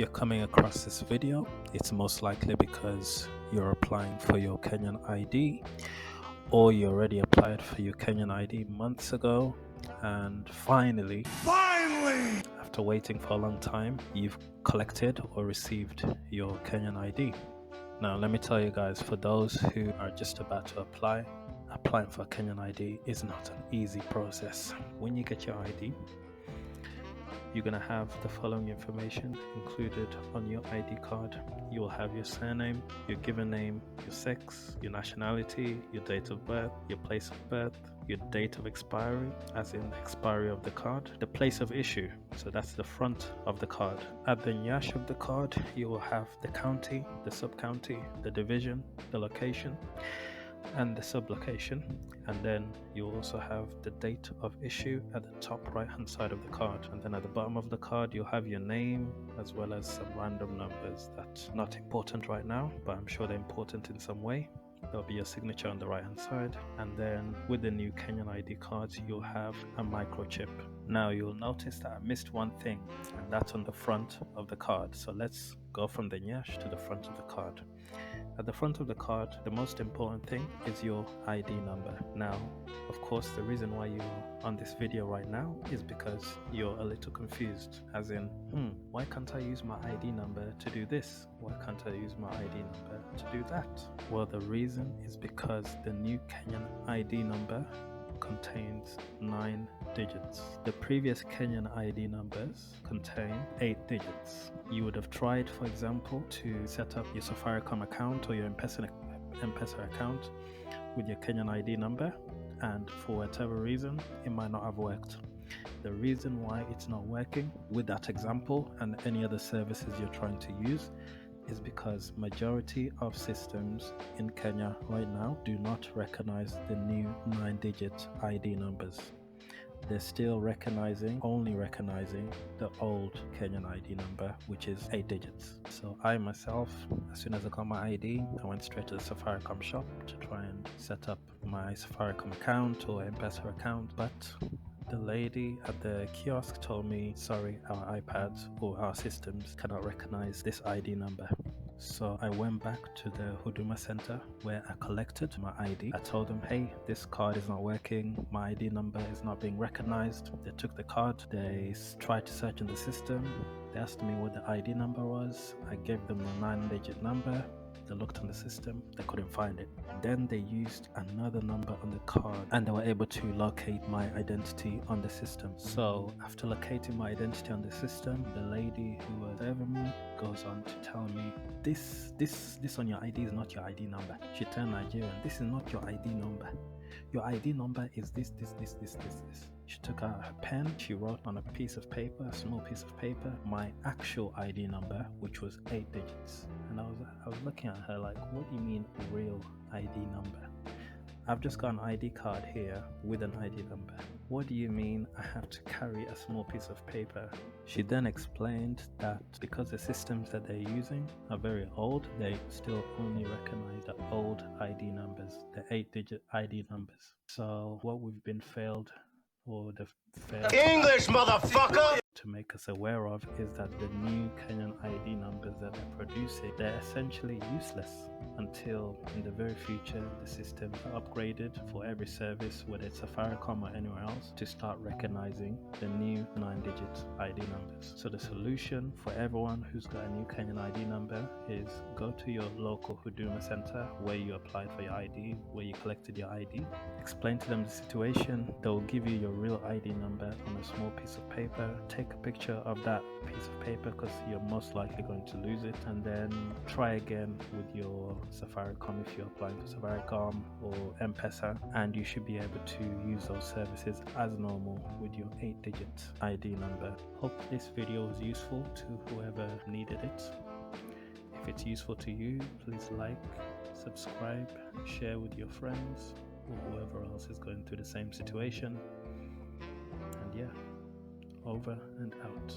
you're coming across this video, it's most likely because you're applying for your Kenyan ID, or you already applied for your Kenyan ID months ago, and finally, after waiting for a long time, you've collected or received your Kenyan ID. Now, let me tell you guys, for those who are just about to apply, applying for a Kenyan ID is not an easy process. When you get your ID, you're going to have the following information included on your ID card. You will have your surname, your given name, your sex, your nationality, your date of birth, your place of birth, your date of expiry, as in the expiry of the card, the place of issue, so that's the front of the card. At the nyash of the card, you will have the county, the sub-county, the division, the location, and the sub-location, and then you also have the date of issue at the top right hand side of the card, and then at the bottom of the card you'll have your name as well as some random numbers that's not important right now, but I'm sure they're important in some way. There'll be your signature on the right hand side, and then with the new Kenyan ID cards you'll have a microchip. Now you'll notice that I missed one thing, and that's on the front of the card. So let's go from the nyash to the front of the card. At the front of the card, the most important thing is your ID number. Now, of course, the reason why you're on this video right now is because you're a little confused, as in, why can't I use my ID number to do this? Why can't I use my ID number to do that? Well, the reason is because the new Kenyan ID number contains 9 digits. The previous Kenyan ID numbers contain 8 digits. You would have tried, for example, to set up your Safaricom account or your M-Pesa account with your Kenyan ID number, and for whatever reason, it might not have worked. The reason why it's not working with that example and any other services you're trying to use is because majority of systems in Kenya right now do not recognize the new 9-digit ID numbers. They're still only recognizing the old Kenyan ID number, which is 8 digits. So I myself, as soon as I got my ID, I went straight to the Safaricom shop to try and set up my Safaricom account or M-Pesa account, but the lady at the kiosk told me, sorry, our iPads or our systems cannot recognize this ID number. So I went back to the Huduma Center where I collected my ID. I told them, hey, this card is not working, my ID number is not being recognized. They took the card, they tried to search in the system, they asked me what the ID number was. I gave them the 9-digit number. They looked on the system, they couldn't find it. Then they used another number on the card and they were able to locate my identity on the system. So after locating my identity on the system, the lady who was serving me goes on to tell me, this on your ID is not your ID number. She turned Nigerian. This is not your ID number. Your ID number is this. She took out her pen, she wrote on a piece of paper, a small piece of paper, my actual ID number, which was 8 digits. And I was looking at her like, what do you mean real ID number? I've just got an ID card here with an ID number. What do you mean I have to carry a small piece of paper? She then explained that because the systems that they're using are very old, they still only recognize the old ID numbers, the 8-digit ID numbers. So what we've been failed English, motherfucker! To make us aware of is that the new Kenyan ID numbers that they're producing, they're essentially useless until in the very future the systems are upgraded for every service, whether it's Safaricom or anywhere else, to start recognizing the new 9-digit ID numbers. So the solution for everyone who's got a new Kenyan ID number is go to your local Huduma Center where you applied for your ID, where you collected your ID, explain to them the situation. They'll give you your real ID number on a small piece of paper. Take a picture of that piece of paper because you're most likely going to lose it, and then try again with your Safaricom if you're applying for Safaricom or M-Pesa, and you should be able to use those services as normal with your 8-digit ID number. Hope this video was useful to whoever needed it. If it's useful to you, please like, subscribe, share with your friends or whoever else is going through the same situation. And yeah, over and out.